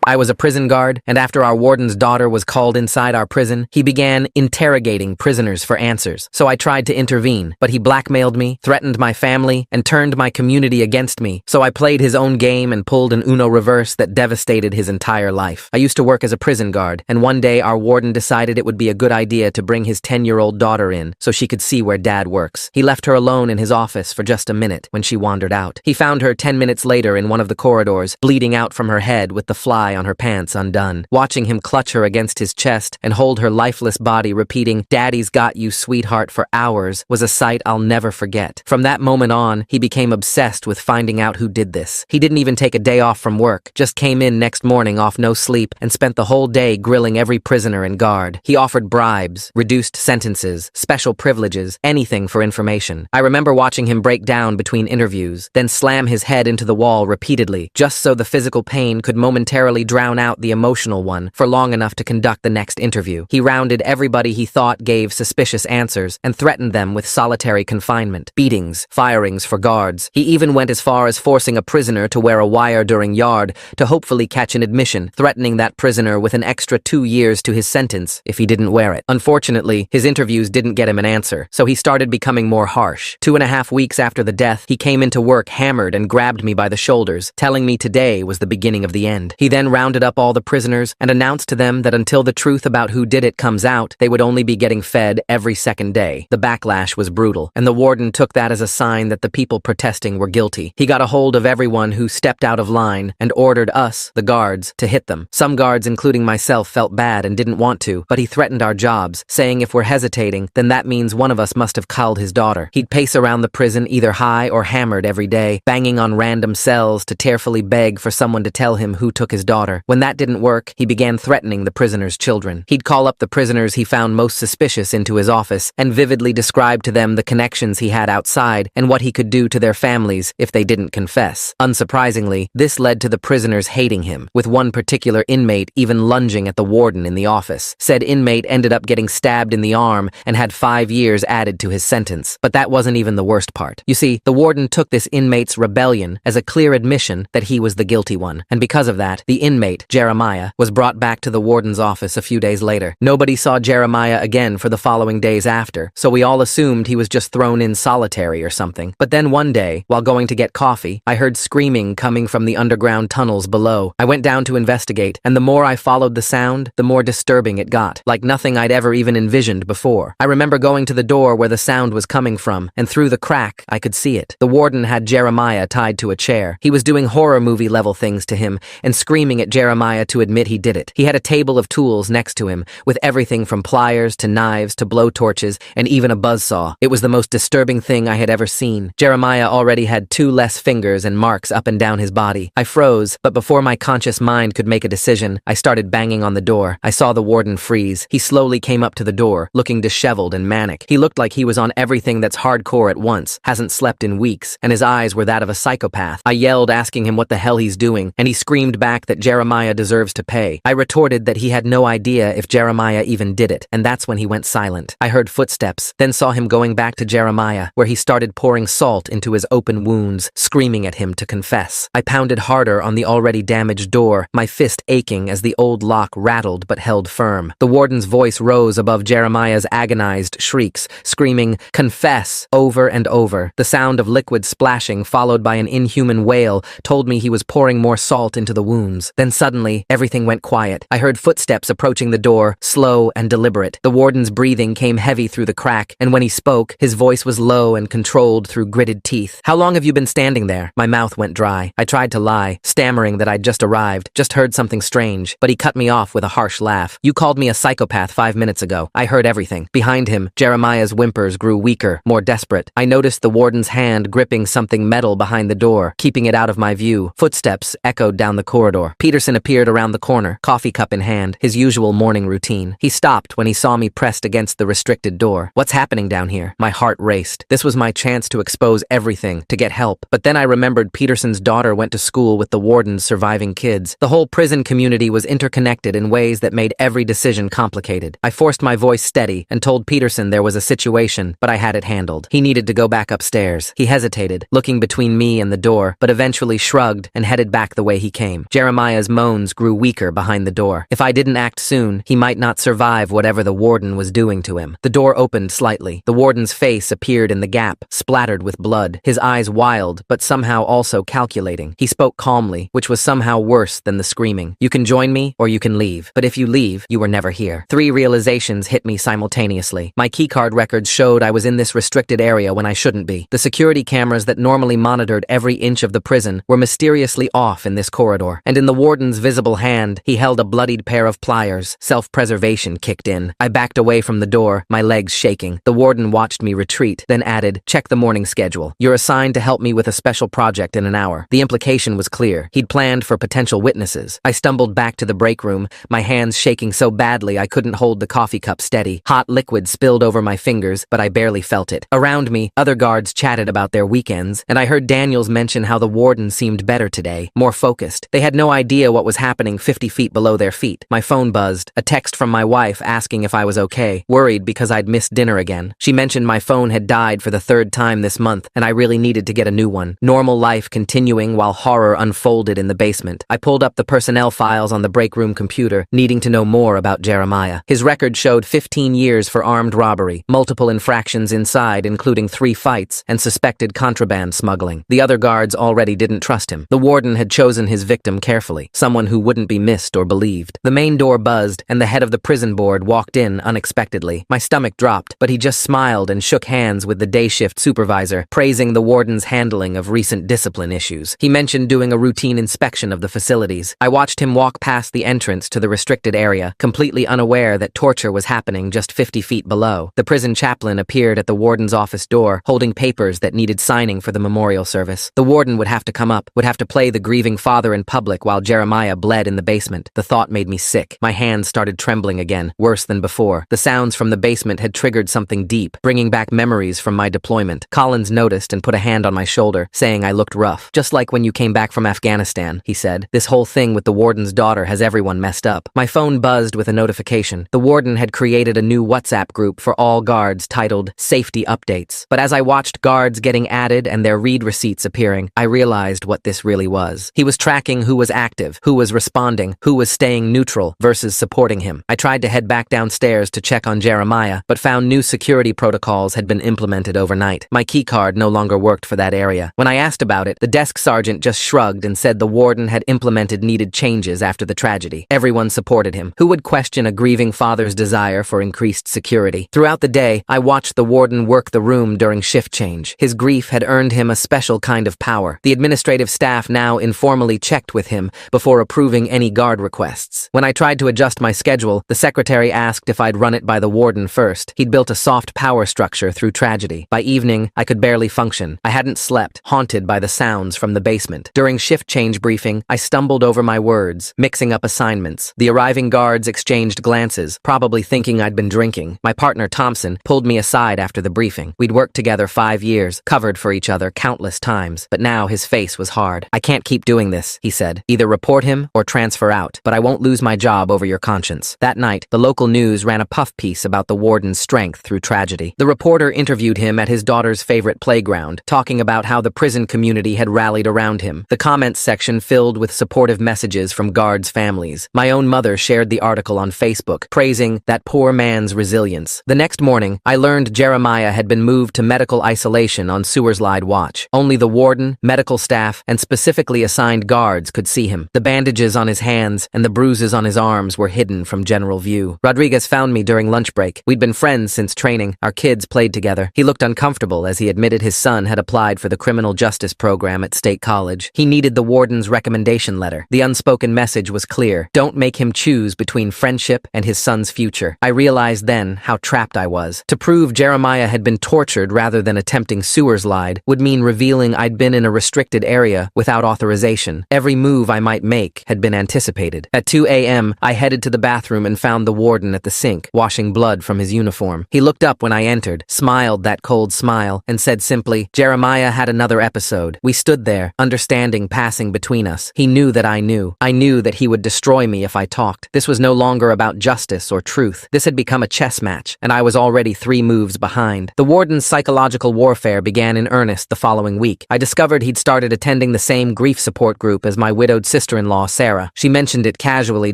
I was a prison guard, and after our warden's daughter was called inside our prison, he began interrogating prisoners for answers. So I tried to intervene, but he blackmailed me, threatened my family, and turned my community against me. So I played his own game and pulled an Uno reverse that devastated his entire life. I used to work as a prison guard, and one day our warden decided it would be a good idea to bring his 10-year-old daughter in so she could see where Dad works. He left her alone in his office for just a minute when she wandered out. He found her 10 minutes later in one of the corridors, bleeding out from her head with the fly on her pants undone. Watching him clutch her against his chest and hold her lifeless body repeating, "Daddy's got you, sweetheart," for hours was a sight I'll never forget. From that moment on, he became obsessed with finding out who did this. He didn't even take a day off from work, just came in next morning off no sleep and spent the whole day grilling every prisoner and guard. He offered bribes, reduced sentences, special privileges, anything for information. I remember watching him break down between interviews, then slam his head into the wall repeatedly, just so the physical pain could momentarily drown out the emotional one for long enough to conduct the next interview. He rounded everybody he thought gave suspicious answers and threatened them with solitary confinement, beatings, firings for guards. He even went as far as forcing a prisoner to wear a wire during yard to hopefully catch an admission, threatening that prisoner with an extra 2 years to his sentence if he didn't wear it. Unfortunately, his interviews didn't get him an answer, so he started becoming more harsh. 2.5 weeks after the death, he came into work hammered and grabbed me by the shoulders, telling me today was the beginning of the end. He then rounded up all the prisoners and announced to them that until the truth about who did it comes out, they would only be getting fed every second day. The backlash was brutal, and the warden took that as a sign that the people protesting were guilty. He got a hold of everyone who stepped out of line and ordered us, the guards, to hit them. Some guards, including myself, felt bad and didn't want to, but he threatened our jobs, saying if we're hesitating, then that means one of us must have culled his daughter. He'd pace around the prison either high or hammered every day, banging on random cells to tearfully beg for someone to tell him who took his daughter. When that didn't work, he began threatening the prisoners' children. He'd call up the prisoners he found most suspicious into his office and vividly describe to them the connections he had outside and what he could do to their families if they didn't confess. Unsurprisingly, this led to the prisoners hating him, with one particular inmate even lunging at the warden in the office. Said inmate ended up getting stabbed in the arm and had 5 years added to his sentence. But that wasn't even the worst part. You see, the warden took this inmate's rebellion as a clear admission that he was the guilty one, and because of that, the inmate, Jeremiah, was brought back to the warden's office a few days later. Nobody saw Jeremiah again for the following days after, so we all assumed he was just thrown in solitary or something. But then one day, while going to get coffee, I heard screaming coming from the underground tunnels below. I went down to investigate, and the more I followed the sound, the more disturbing it got, like nothing I'd ever even envisioned before. I remember going to the door where the sound was coming from, and through the crack, I could see it. The warden had Jeremiah tied to a chair. He was doing horror movie level things to him and screaming at Jeremiah to admit he did it. He had a table of tools next to him, with everything from pliers to knives to blowtorches and even a buzzsaw. It was the most disturbing thing I had ever seen. Jeremiah already had 2 less fingers and marks up and down his body. I froze, but before my conscious mind could make a decision, I started banging on the door. I saw the warden freeze. He slowly came up to the door, looking disheveled and manic. He looked like he was on everything that's hardcore at once, hasn't slept in weeks, and his eyes were that of a psychopath. I yelled, asking him what the hell he's doing, and he screamed back that Jeremiah deserves to pay. I retorted that he had no idea if Jeremiah even did it, and that's when he went silent. I heard footsteps, then saw him going back to Jeremiah, where he started pouring salt into his open wounds, screaming at him to confess. I pounded harder on the already damaged door, my fist aching as the old lock rattled but held firm. The warden's voice rose above Jeremiah's agonized shrieks, screaming, "Confess," over and over. The sound of liquid splashing, followed by an inhuman wail, told me he was pouring more salt into the wounds. Then suddenly, everything went quiet. I heard footsteps approaching the door, slow and deliberate. The warden's breathing came heavy through the crack, and when he spoke, his voice was low and controlled through gritted teeth. "How long have you been standing there?" My mouth went dry. I tried to lie, stammering that I'd just arrived, just heard something strange, but he cut me off with a harsh laugh. "You called me a psychopath 5 minutes ago. I heard everything." Behind him, Jeremiah's whimpers grew weaker, more desperate. I noticed the warden's hand gripping something metal behind the door, keeping it out of my view. Footsteps echoed down the corridor. Peterson appeared around the corner, coffee cup in hand, his usual morning routine. He stopped when he saw me pressed against the restricted door. "What's happening down here?" My heart raced. This was my chance to expose everything, to get help. But then I remembered Peterson's daughter went to school with the warden's surviving kids. The whole prison community was interconnected in ways that made every decision complicated. I forced my voice steady and told Peterson there was a situation, but I had it handled. He needed to go back upstairs. He hesitated, looking between me and the door, but eventually shrugged and headed back the way he came. Jeremiah Jeremiah's moans grew weaker behind the door. If I didn't act soon, he might not survive whatever the warden was doing to him. The door opened slightly. The warden's face appeared in the gap, splattered with blood, his eyes wild, but somehow also calculating. He spoke calmly, which was somehow worse than the screaming. "You can join me, or you can leave. But if you leave, you were never here." 3 realizations hit me simultaneously. My keycard records showed I was in this restricted area when I shouldn't be. The security cameras that normally monitored every inch of the prison were mysteriously off in this corridor. And in the warden's visible hand, he held a bloodied pair of pliers. Self-preservation kicked in. I backed away from the door, my legs shaking. The warden watched me retreat, then added, "Check the morning schedule. You're assigned to help me with a special project in an hour." The implication was clear. He'd planned for potential witnesses. I stumbled back to the break room, my hands shaking so badly I couldn't hold the coffee cup steady. Hot liquid spilled over my fingers, but I barely felt it. Around me, other guards chatted about their weekends, and I heard Daniels mention how the warden seemed better today, more focused. They had no idea what was happening 50 feet below their feet. My phone buzzed, a text from my wife asking if I was okay, worried because I'd missed dinner again. She mentioned my phone had died for the 3rd time this month, and I really needed to get a new one. Normal life continuing while horror unfolded in the basement. I pulled up the personnel files on the break room computer, needing to know more about Jeremiah. His record showed 15 years for armed robbery, multiple infractions inside including 3 fights, and suspected contraband smuggling. The other guards already didn't trust him. The warden had chosen his victim carefully, someone who wouldn't be missed or believed. The main door buzzed, and the head of the prison board walked in unexpectedly. My stomach dropped, but he just smiled and shook hands with the day shift supervisor, praising the warden's handling of recent discipline issues. He mentioned doing a routine inspection of the facilities. I watched him walk past the entrance to the restricted area, completely unaware that torture was happening just 50 feet below. The prison chaplain appeared at the warden's office door, holding papers that needed signing for the memorial service. The warden would have to come up, would have to play the grieving father in public while Jeremiah bled in the basement. The thought made me sick. My hands started trembling again, worse than before. The sounds from the basement had triggered something deep, bringing back memories from my deployment. Collins noticed and put a hand on my shoulder, saying I looked rough. "Just like when you came back from Afghanistan," he said. "This whole thing with the warden's daughter has everyone messed up." My phone buzzed with a notification. The warden had created a new WhatsApp group for all guards titled Safety Updates. But as I watched guards getting added and their read receipts appearing, I realized what this really was. He was tracking who was active, who was responding, who was staying neutral versus supporting him. I tried to head back downstairs to check on Jeremiah, but found new security protocols had been implemented overnight. My keycard no longer worked for that area. When I asked about it, the desk sergeant just shrugged and said the warden had implemented needed changes after the tragedy. Everyone supported him. Who would question a grieving father's desire for increased security? Throughout the day, I watched the warden work the room during shift change. His grief had earned him a special kind of power. The administrative staff now informally checked with him before approving any guard requests. When I tried to adjust my schedule, the secretary asked if I'd run it by the warden first. He'd built a soft power structure through tragedy. By evening, I could barely function. I hadn't slept, haunted by the sounds from the basement. During shift change briefing, I stumbled over my words, mixing up assignments. The arriving guards exchanged glances, probably thinking I'd been drinking. My partner, Thompson, pulled me aside after the briefing. We'd worked together 5 years, covered for each other countless times, but now his face was hard. "I can't keep doing this," he said. "Either report him or transfer out, but I won't lose my job over your conscience." That night, the local news ran a puff piece about the warden's strength through tragedy. The reporter interviewed him at his daughter's favorite playground, talking about how the prison community had rallied around him. The comments section filled with supportive messages from guards' families. My own mother shared the article on Facebook, praising that poor man's resilience. The next morning, I learned Jeremiah had been moved to medical isolation on Sewerslide watch. Only the warden, medical staff, and specifically assigned guards could see him. The bandages on his hands and the bruises on his arms were hidden from general view. Rodriguez found me during lunch break. We'd been friends since training. Our kids played together. He looked uncomfortable as he admitted his son had applied for the criminal justice program at State College. He needed the warden's recommendation letter. The unspoken message was clear. Don't make him choose between friendship and his son's future. I realized then how trapped I was. To prove Jeremiah had been tortured rather than attempting Sewerslide would mean revealing I'd been in a restricted area without authorization. Every move I might make had been anticipated. At 2 a.m., I headed to the bathroom and found the warden at the sink, washing blood from his uniform. He looked up when I entered, smiled that cold smile, and said simply, "Jeremiah had another episode." We stood there, understanding passing between us. He knew that I knew. I knew that he would destroy me if I talked. This was no longer about justice or truth. This had become a chess match, and I was already 3 moves behind. The warden's psychological warfare began in earnest the following week. I discovered he'd started attending the same grief support group as my widowed sister-in-law, Sarah. She mentioned it casually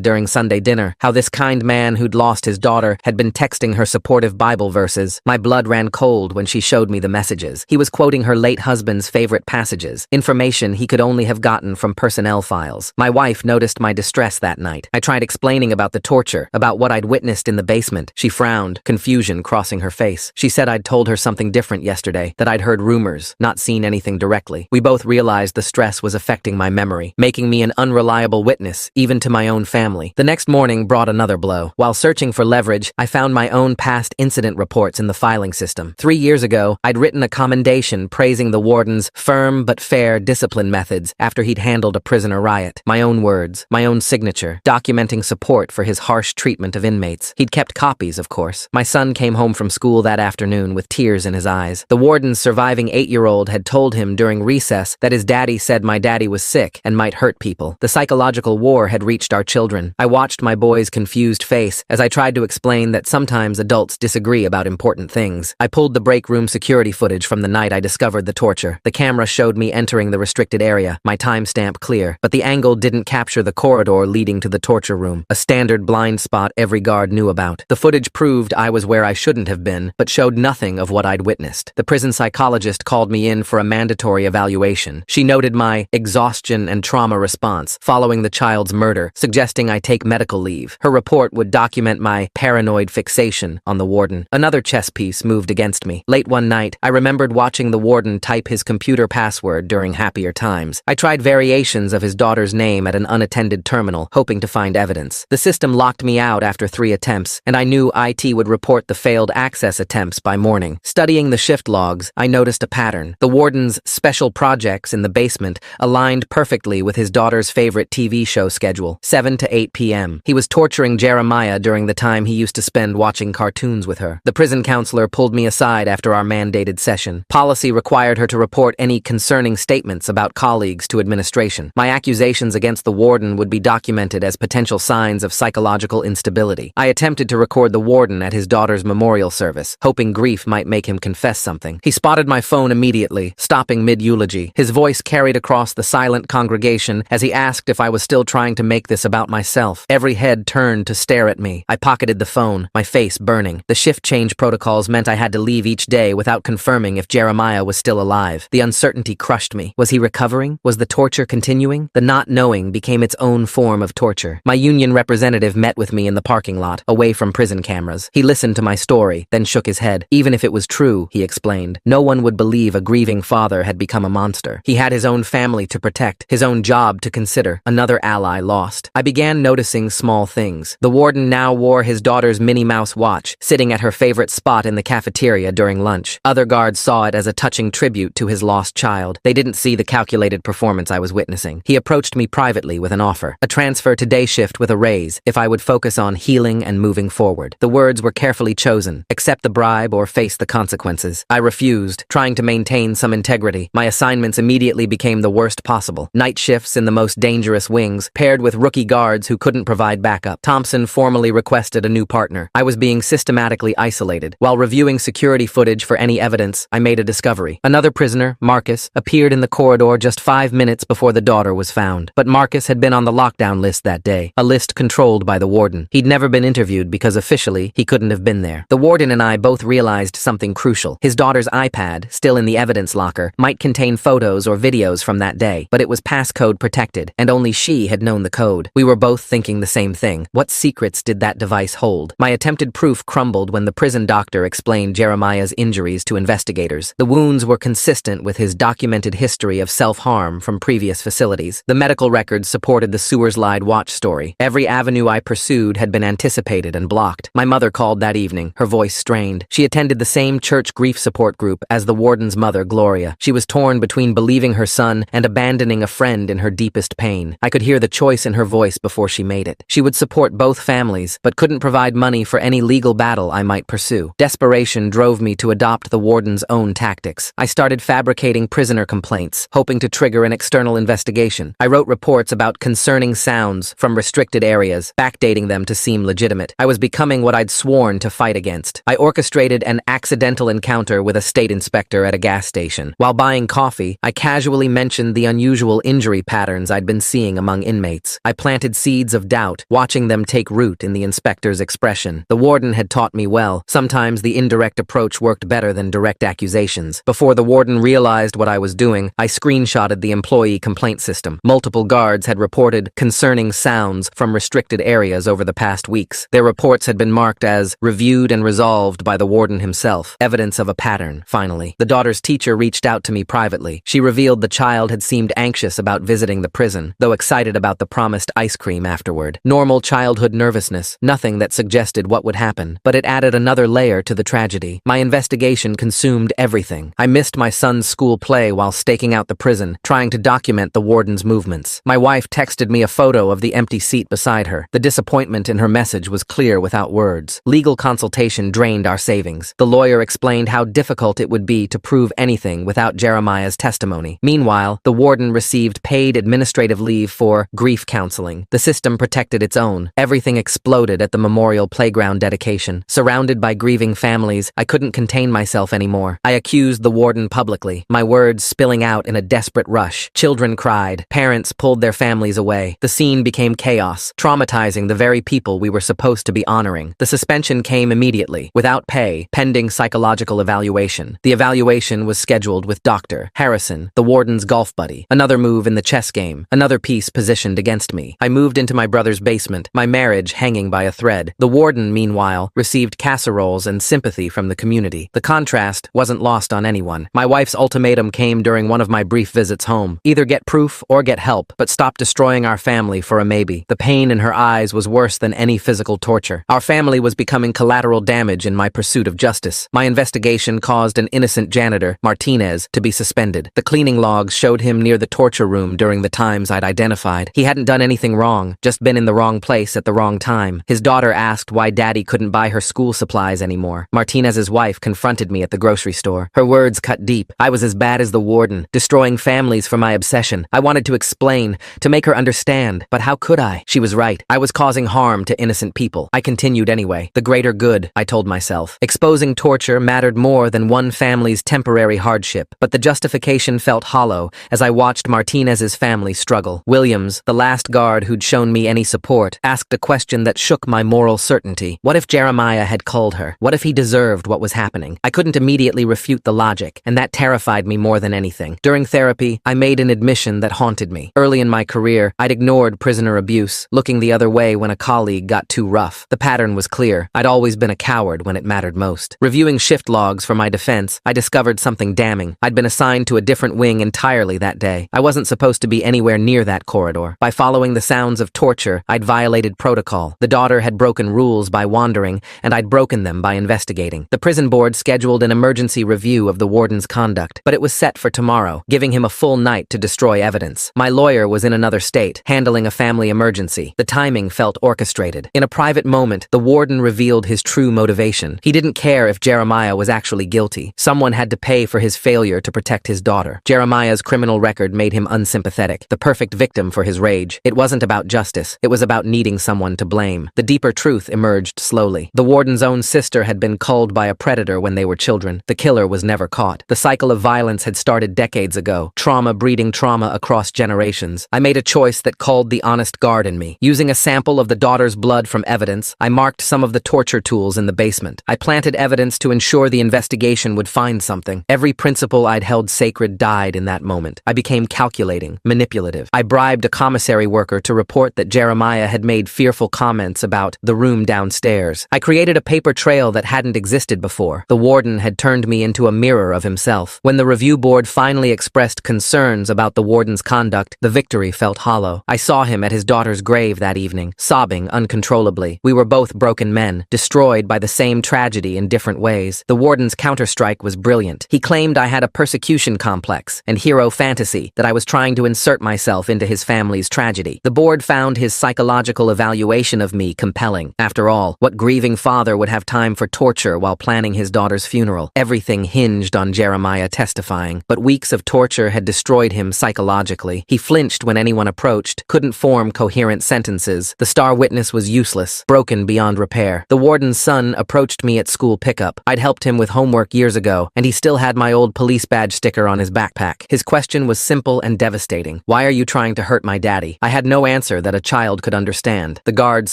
during Sunday dinner, how this kind man who'd lost his daughter had been texting her supportive Bible verses. My blood ran cold when she showed me the messages. He was quoting her late husband's favorite passages, information he could only have gotten from personnel files. My wife noticed my distress that night. I tried explaining about the torture, about what I'd witnessed in the basement. She frowned, confusion crossing her face. She said I'd told her something different yesterday, that I'd heard rumors, not seen anything directly. We both realized the stress was affecting my memory, making me an unreliable witness, even to my own family. The next morning brought another blow. While searching for leverage, I found my own past incident reports in the filing system. 3 years ago, I'd written a commendation praising the warden's firm but fair discipline methods after he'd handled a prisoner riot. My own words, my own signature, documenting support for his harsh treatment of inmates. He'd kept copies, of course. My son came home from school that afternoon with tears in his eyes. The warden's surviving 8-year-old had told him during recess that his daddy said my daddy was sick and might hurt people. The psychological war had reached our children. I watched my boy's confused face as I tried to explain that sometimes adults disagree about important things. I pulled the break room security footage from the night I discovered the torture. The camera showed me entering the restricted area, my timestamp clear, but the angle didn't capture the corridor leading to the torture room, a standard blind spot every guard knew about. The footage proved I was where I shouldn't have been, but showed nothing of what I'd witnessed. The prison psychologist called me in for a mandatory evaluation. She noted my exhaustion and trauma response following the child's murder, suggesting I take medical leave. Her report would document my paranoid fixation on the warden. Another chess piece moved against me. Late one night, I remembered watching the warden type his computer password during happier times. I tried variations of his daughter's name at an unattended terminal, hoping to find evidence. The system locked me out after 3 attempts, and I knew IT would report the failed access attempts by morning. Studying the shift logs, I noticed a pattern. The warden's special projects in the basement aligned perfectly with his daughter's favorite TV show schedule, 7 to 8 p.m. He was torturing Jeremiah during the time he used to spend watching cartoons with her. The prison counselor pulled me aside after our mandated session. Policy required her to report any concerning statements about colleagues to administration. My accusations against the warden would be documented as potential signs of psychological instability. I attempted to record the warden at his daughter's memorial service, hoping grief might make him confess something. He spotted my phone immediately, stopping mid-eulogy. His voice carried across the silent congregation as he asked if I was still trying to make this about myself. Every head turned to stare at me. I pocketed the phone, my face burning. The shift change protocols meant I had to leave each day without confirming if Jeremiah was still alive. The uncertainty crushed me. Was he recovering? Was the torture continuing? The not knowing became its own form of torture. My union representative met with me in the parking lot, away from prison cameras. He listened to my story, then shook his head. Even if it was true, he explained, no one would believe a grieving father had become a monster. He had his own family to protect, his own job to consider, another ally lost. I began noticing small things. The warden now wore his daughter's Minnie Mouse watch, sitting at her favorite spot in the cafeteria during lunch. Other guards saw it as a touching tribute to his lost child. They didn't see the calculated performance I was witnessing. He approached me privately with an offer, a transfer to day shift with a raise, if I would focus on healing and moving forward. The words were carefully chosen: accept the bribe or face the consequences. I refused, trying to maintain some integrity. My assignments immediately became the worst possible. Night shifts in the most dangerous wings, paired with rookie guards who couldn't provide backup. Thompson formally requested a new partner. I was being systematically isolated. While reviewing security footage for any evidence, I made a discovery. Another prisoner, Marcus, appeared in the corridor just 5 minutes before the daughter was found. But Marcus had been on the lockdown list that day, a list controlled by the warden. He'd never been interviewed because officially he couldn't have been there. The warden and I both realized something crucial. His daughter's iPad, still in the evidence locker, might contain photos or videos from that day, but it was passcode protected, and only she had known the code. We were both thinking the same thing. What secrets did that device hold? My attempted proof crumbled when the prison doctor explained Jeremiah's injuries to investigators. The wounds were consistent with his documented history of self-harm from previous facilities. The medical records supported the Sewerslide watch story. Every avenue I pursued had been anticipated and blocked. My mother called that evening, her voice strained. She attended the same church grief support group as the warden's mother, Gloria. She was torn between believing her son and abandoning a friend in her deepest pain. I could hear the choice in her voice before before she made it. She would support both families, but couldn't provide money for any legal battle I might pursue. Desperation drove me to adopt the warden's own tactics. I started fabricating prisoner complaints, hoping to trigger an external investigation. I wrote reports about concerning sounds from restricted areas, backdating them to seem legitimate. I was becoming what I'd sworn to fight against. I orchestrated an accidental encounter with a state inspector at a gas station. While buying coffee, I casually mentioned the unusual injury patterns I'd been seeing among inmates. I planted seeds of doubt, watching them take root in the inspector's expression. The warden had taught me well. Sometimes the indirect approach worked better than direct accusations. Before the warden realized what I was doing, I screenshotted the employee complaint system. Multiple guards had reported concerning sounds from restricted areas over the past weeks. Their reports had been marked as reviewed and resolved by the warden himself, evidence of a pattern. Finally, the daughter's teacher reached out to me privately. She revealed the child had seemed anxious about visiting the prison, though excited about the promised ice cream afterward. Normal childhood nervousness, nothing that suggested what would happen, but it added another layer to the tragedy. My investigation consumed everything. I missed my son's school play while staking out the prison, trying to document the warden's movements. My wife texted me a photo of the empty seat beside her. The disappointment in her message was clear without words. Legal consultation drained our savings. The lawyer explained how difficult it would be to prove anything without Jeremiah's testimony. Meanwhile, the warden received paid administrative leave for grief counseling. The system protected its own. Everything exploded at the memorial playground dedication. Surrounded by grieving families, I couldn't contain myself anymore. I accused the warden publicly, my words spilling out in a desperate rush. Children cried. Parents pulled their families away. The scene became chaos, traumatizing the very people we were supposed to be honoring. The suspension came immediately, without pay, pending psychological evaluation. The evaluation was scheduled with Dr. Harrison, the warden's golf buddy. Another move in the chess game, another piece positioned against me. I moved into my brother's basement, my marriage hanging by a thread. The warden, meanwhile, received casseroles and sympathy from the community. The contrast wasn't lost on anyone. My wife's ultimatum came during one of my brief visits home. Either get proof or get help, but stop destroying our family for a maybe. The pain in her eyes was worse than any physical torture. Our family was becoming collateral damage in my pursuit of justice. My investigation caused an innocent janitor, Martinez, to be suspended. The cleaning logs showed him near the torture room during the times I'd identified. He hadn't done anything wrong, just been in the wrong place at the wrong time. His daughter asked why Daddy couldn't buy her school supplies anymore. Martinez's wife confronted me at the grocery store. Her words cut deep. I was as bad as the warden, destroying families for my obsession. I wanted to explain, to make her understand, but how could I? She was right. I was causing harm to innocent people. I continued anyway. The greater good, I told myself. Exposing torture mattered more than one family's temporary hardship, but the justification felt hollow as I watched Martinez's family struggle. Williams, the last guard who'd shown me any support, asked a question that shook my moral certainty. What if Jeremiah had culled her? What if he deserved what was happening? I couldn't immediately refute the logic, and that terrified me more than anything. During therapy, I made an admission that haunted me. Early in my career, I'd ignored prisoner abuse, looking the other way when a colleague got too rough. The pattern was clear. I'd always been a coward when it mattered most. Reviewing shift logs for my defense, I discovered something damning. I'd been assigned to a different wing entirely that day. I wasn't supposed to be anywhere near that corridor. By following the sounds of torture, I'd violated protocol. The daughter had broken rules by wandering, and I'd broken them by investigating. The prison board scheduled an emergency review of the warden's conduct, but it was set for tomorrow, giving him a full night to destroy evidence. My lawyer was in another state, handling a family emergency. The timing felt orchestrated. In a private moment, the warden revealed his true motivation. He didn't care if Jeremiah was actually guilty. Someone had to pay for his failure to protect his daughter. Jeremiah's criminal record made him unsympathetic, the perfect victim for his rage. It wasn't about justice. It was about needing someone to blame. The deeper truth emerged slowly. The warden's own sister had been culled by a predator when they were children. The killer was never caught. The cycle of violence had started decades ago, trauma breeding trauma across generations. I made a choice that called the honest guard in me. Using a sample of the daughter's blood from evidence, I marked some of the torture tools in the basement. I planted evidence to ensure the investigation would find something. Every principle I'd held sacred died in that moment. I became calculating, manipulative. I bribed a commissary worker to report that Jeremiah had made fearful comments about the room downstairs. I created a paper trail that hadn't existed before. The warden had turned me into a mirror of himself. When the review board finally expressed concerns about the warden's conduct, the victory felt hollow. I saw him at his daughter's grave that evening, sobbing uncontrollably. We were both broken men, destroyed by the same tragedy in different ways. The warden's counterstrike was brilliant. He claimed I had a persecution complex and hero fantasy, that I was trying to insert myself into his family's tragedy. The board board found his psychological evaluation of me compelling. After all, what grieving father would have time for torture while planning his daughter's funeral? Everything hinged on Jeremiah testifying, but weeks of torture had destroyed him psychologically. He flinched when anyone approached, couldn't form coherent sentences. The star witness was useless, broken beyond repair. The warden's son approached me at school pickup. I'd helped him with homework years ago, and he still had my old police badge sticker on his backpack. His question was simple and devastating. Why are you trying to hurt my daddy? I had no answer that a child could understand. The guards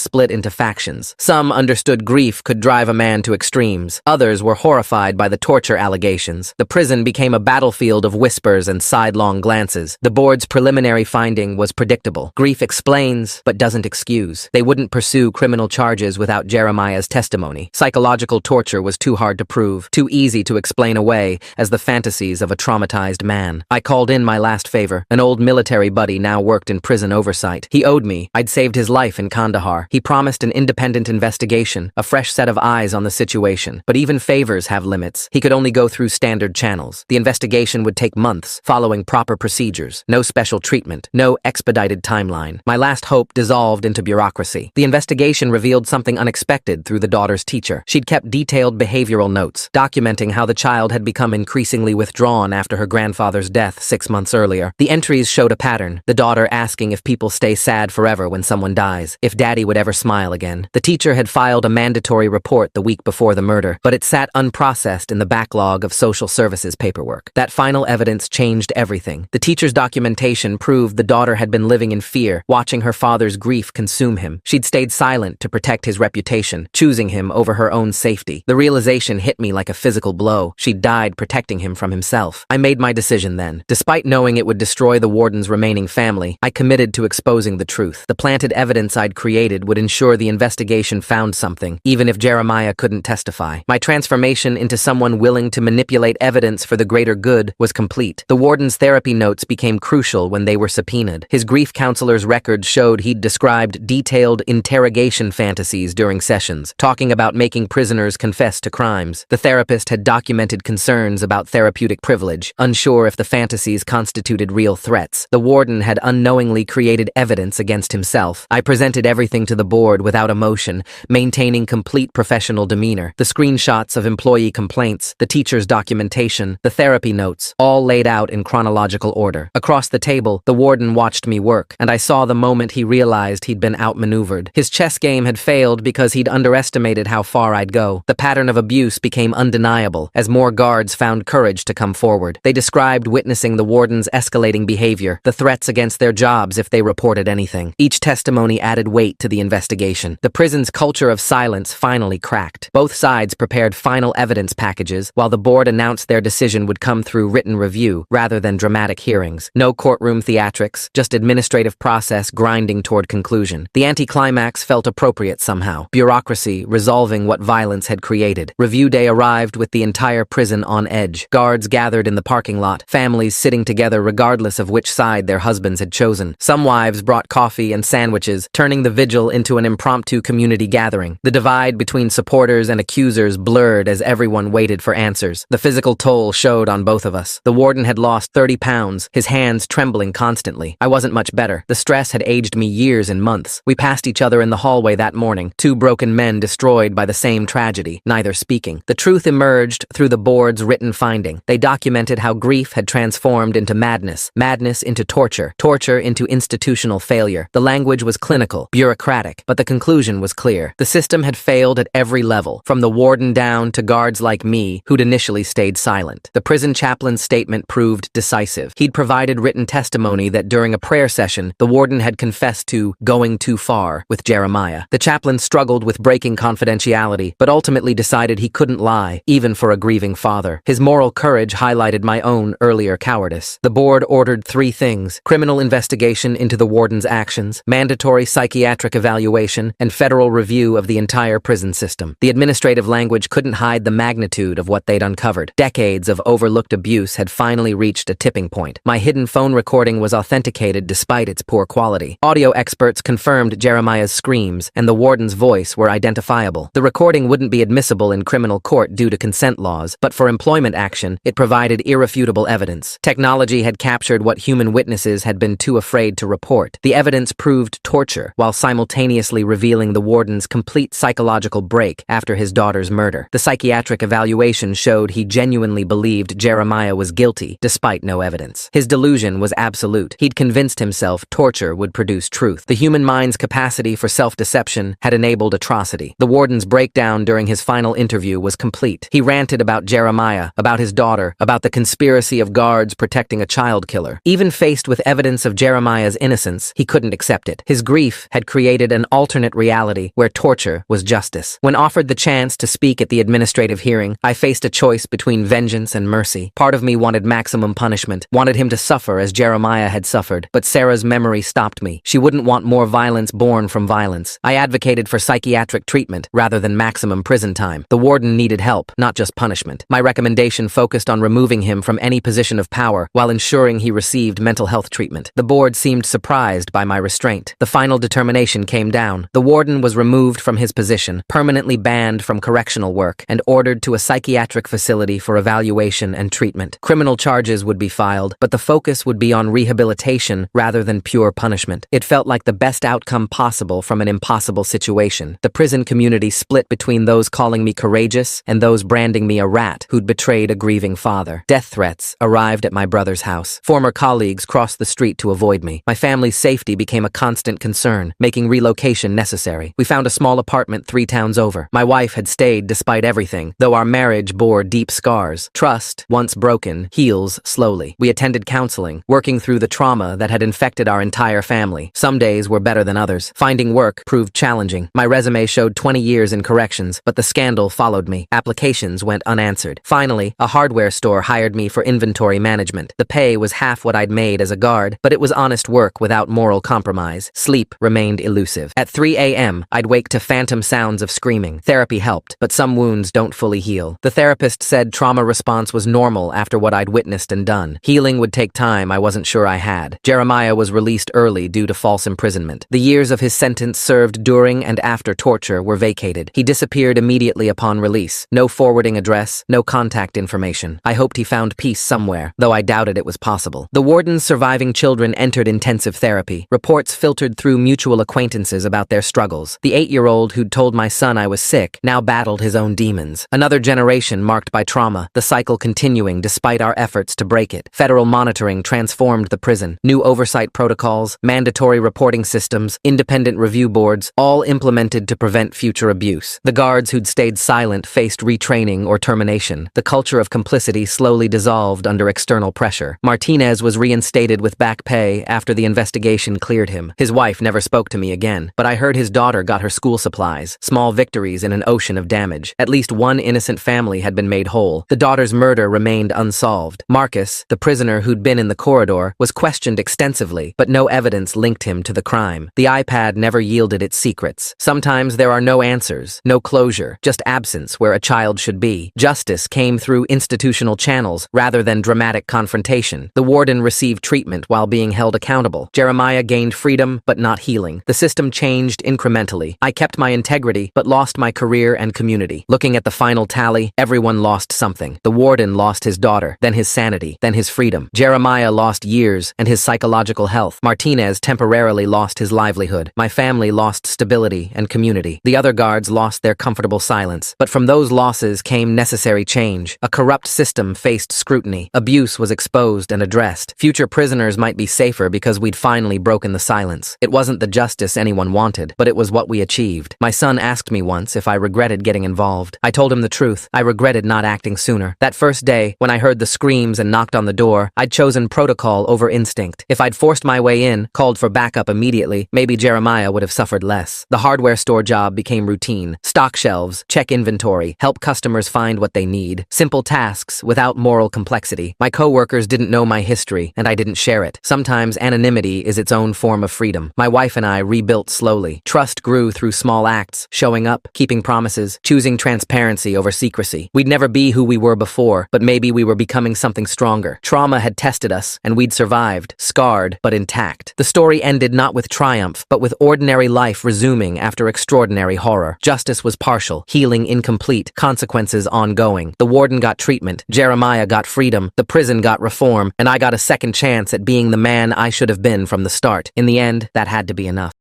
split into factions. Some understood grief could drive a man to extremes. Others were horrified by the torture allegations. The prison became a battlefield of whispers and sidelong glances. The board's preliminary finding was predictable. Grief explains, but doesn't excuse. They wouldn't pursue criminal charges without Jeremiah's testimony. Psychological torture was too hard to prove, too easy to explain away as the fantasies of a traumatized man. I called in my last favor. An old military buddy now worked in prison oversight. He owed me. I'd saved his life in Kandahar. He promised an independent investigation, a fresh set of eyes on the situation. But even favors have limits. He could only go through standard channels. The investigation would take months, following proper procedures. No special treatment, no expedited timeline. My last hope dissolved into bureaucracy. The investigation revealed something unexpected through the daughter's teacher. She'd kept detailed behavioral notes, documenting how the child had become increasingly withdrawn after her grandfather's death 6 months earlier. The entries showed a pattern, the daughter asking if people stay sad forever when someone dies, if daddy would ever smile again. The teacher had filed a mandatory report the week before the murder, but it sat unprocessed in the backlog of social services paperwork. That final evidence changed everything. The teacher's documentation proved the daughter had been living in fear, watching her father's grief consume him. She'd stayed silent to protect his reputation, choosing him over her own safety. The realization hit me like a physical blow. She'd died protecting him from himself. I made my decision then. Despite knowing it would destroy the warden's remaining family, I committed to exposing the truth. The planted evidence I'd created would ensure the investigation found something, even if Jeremiah couldn't testify. My transformation into someone willing to manipulate evidence for the greater good was complete. The warden's therapy notes became crucial when they were subpoenaed. His grief counselor's records showed he'd described detailed interrogation fantasies during sessions, talking about making prisoners confess to crimes. The therapist had documented concerns about therapeutic privilege, unsure if the fantasies constituted real threats. The warden had unknowingly created evidence against himself. I presented everything to the board without emotion, maintaining complete professional demeanor. The screenshots of employee complaints, the teacher's documentation, the therapy notes, all laid out in chronological order. Across the table, the warden watched me work, and I saw the moment he realized he'd been outmaneuvered. His chess game had failed because he'd underestimated how far I'd go. The pattern of abuse became undeniable as more guards found courage to come forward. They described witnessing the warden's escalating behavior, the threats against their jobs if they reported anything. Each testimony added weight to the investigation. The prison's culture of silence finally cracked. Both sides prepared final evidence packages, while the board announced their decision would come through written review rather than dramatic hearings. No courtroom theatrics, just administrative process grinding toward conclusion. The anticlimax felt appropriate somehow. Bureaucracy resolving what violence had created. Review day arrived with the entire prison on edge. Guards gathered in the parking lot, families sitting together regardless of which side their husbands had chosen. Some wives brought coffee and sandwiches, turning the vigil into an impromptu community gathering. The divide between supporters and accusers blurred as everyone waited for answers. The physical toll showed on both of us. The warden had lost 30 pounds, his hands trembling constantly. I wasn't much better. The stress had aged me years and months. We passed each other in the hallway that morning, two broken men destroyed by the same tragedy, neither speaking. The truth emerged through the board's written finding. They documented how grief had transformed into madness, madness into torture, torture into institutional failure. The language was clinical, bureaucratic, but the conclusion was clear. The system had failed at every level, from the warden down to guards like me who'd initially stayed silent. The prison chaplain's statement proved decisive. He'd provided written testimony that during a prayer session, the warden had confessed to going too far with Jeremiah. The chaplain struggled with breaking confidentiality, but ultimately decided he couldn't lie, even for a grieving father. His moral courage highlighted my own earlier cowardice. The board ordered 3 things: criminal investigation into the warden's actions, mandatory psychiatric evaluation, and federal review of the entire prison system. The administrative language couldn't hide the magnitude of what they'd uncovered. Decades of overlooked abuse had finally reached a tipping point. My hidden phone recording was authenticated despite its poor quality. Audio experts confirmed Jeremiah's screams, and the warden's voice were identifiable. The recording wouldn't be admissible in criminal court due to consent laws, but for employment action, it provided irrefutable evidence. Technology had captured what human witnesses had been too afraid to report. The evidence proved torture, while simultaneously revealing the warden's complete psychological break after his daughter's murder. The psychiatric evaluation showed he genuinely believed Jeremiah was guilty, despite no evidence. His delusion was absolute. He'd convinced himself torture would produce truth. The human mind's capacity for self-deception had enabled atrocity. The warden's breakdown during his final interview was complete. He ranted about Jeremiah, about his daughter, about the conspiracy of guards protecting a child killer. Even faced with evidence of Jeremiah's innocence, he couldn't accept it. His grief had created an alternate reality where torture was justice. When offered the chance to speak at the administrative hearing, I faced a choice between vengeance and mercy. Part of me wanted maximum punishment, wanted him to suffer as Jeremiah had suffered, but Sarah's memory stopped me. She wouldn't want more violence born from violence. I advocated for psychiatric treatment rather than maximum prison time. The warden needed help, not just punishment. My recommendation focused on removing him from any position of power while ensuring he received mental health treatment. The board seemed surprised by my restraint. The final determination came down. The warden was removed from his position, permanently banned from correctional work, and ordered to a psychiatric facility for evaluation and treatment. Criminal charges would be filed, but the focus would be on rehabilitation rather than pure punishment. It felt like the best outcome possible from an impossible situation. The prison community split between those calling me courageous and those branding me a rat who'd betrayed a grieving father. Death threats arrived at my brother's house. Former colleagues crossed the street to avoid me. My family's safety became a constant concern, making relocation necessary. We found a small apartment 3 towns over. My wife had stayed despite everything, though our marriage bore deep scars. Trust, once broken, heals slowly. We attended counseling, working through the trauma that had infected our entire family. Some days were better than others. Finding work proved challenging. My resume showed 20 years in corrections, but the scandal followed me. Applications went unanswered. Finally, a hardware store hired me for inventory management. The pay was half what I'd made as a guard, but it was honest work without moral compromise. Sleep remained elusive. At 3 a.m., I'd wake to phantom sounds of screaming. Therapy helped, but some wounds don't fully heal. The therapist said trauma response was normal after what I'd witnessed and done. Healing would take time I wasn't sure I had. Jeremiah was released early due to false imprisonment. The years of his sentence served during and after torture were vacated. He disappeared immediately upon release. No forwarding address, no contact information. I hoped he found peace somewhere, though I doubted it was possible. The warden's surviving children entered intensive therapy. Reports filtered through mutual acquaintances about their struggles. The 8-year-old who'd told my son I was sick now battled his own demons. Another generation marked by trauma, the cycle continuing despite our efforts to break it. Federal monitoring transformed the prison. New oversight protocols, mandatory reporting systems, independent review boards, all implemented to prevent future abuse. The guards who'd stayed silent faced retraining or termination. The culture of complicity slowly dissolved under external pressure. Martinez was reinstated with back pay after the investigation cleared him. His wife never spoke to me again, but I heard his daughter got her school supplies. Small victories in an ocean of damage. At least one innocent family had been made whole. The daughter's murder remained unsolved. Marcus, the prisoner who'd been in the corridor, was questioned extensively, but no evidence linked him to the crime. The iPad never yielded its secrets. Sometimes there are no answers, no closure, just absence where a child should be. Justice came through institutional channels rather than dramatic confrontation. The warden received treatment while being held accountable. Jeremiah gained freedom, but not healing. The system changed incrementally. I kept my integrity, but lost my career and community. Looking at the final tally, everyone lost something. The warden lost his daughter, then his sanity, then his freedom. Jeremiah lost years and his psychological health. Martinez temporarily lost his livelihood. My family lost stability and community. The other guards lost their comfortable silence. But from those losses came necessary change. A corrupt system faced scrutiny. Abuse was exposed and addressed. Future prisoners might be safer because we'd finally broken the silence. It wasn't the justice anyone wanted, but it was what we achieved. My son asked me once if I regretted getting involved. I told him the truth. I regretted not acting sooner. That first day, when I heard the screams and knocked on the door, I'd chosen protocol over instinct. If I'd forced my way in, called for backup immediately, maybe Jeremiah would have suffered less. The hardware store job became routine. Stock shelves, check inventory, help customers find what they need. Simple tasks without moral complexity. My coworkers didn't know my history, and I didn't share it. Sometimes anonymity is its own form of freedom. My wife and I rebuilt slowly. Trust grew through small acts, showing up, keeping promises, choosing transparency over secrecy. We'd never be who we were before, but maybe we were becoming something stronger. Trauma had tested us, and we'd survived, scarred, but intact. The story ended not with triumph, but with ordinary life resuming after extraordinary horror. Justice was partial, healing incomplete, consequences ongoing. The warden got treatment, Jeremiah got freedom, the prison got reform, and I got a second chance at being the man I should have been from the start. start. In the end, that had to be enough.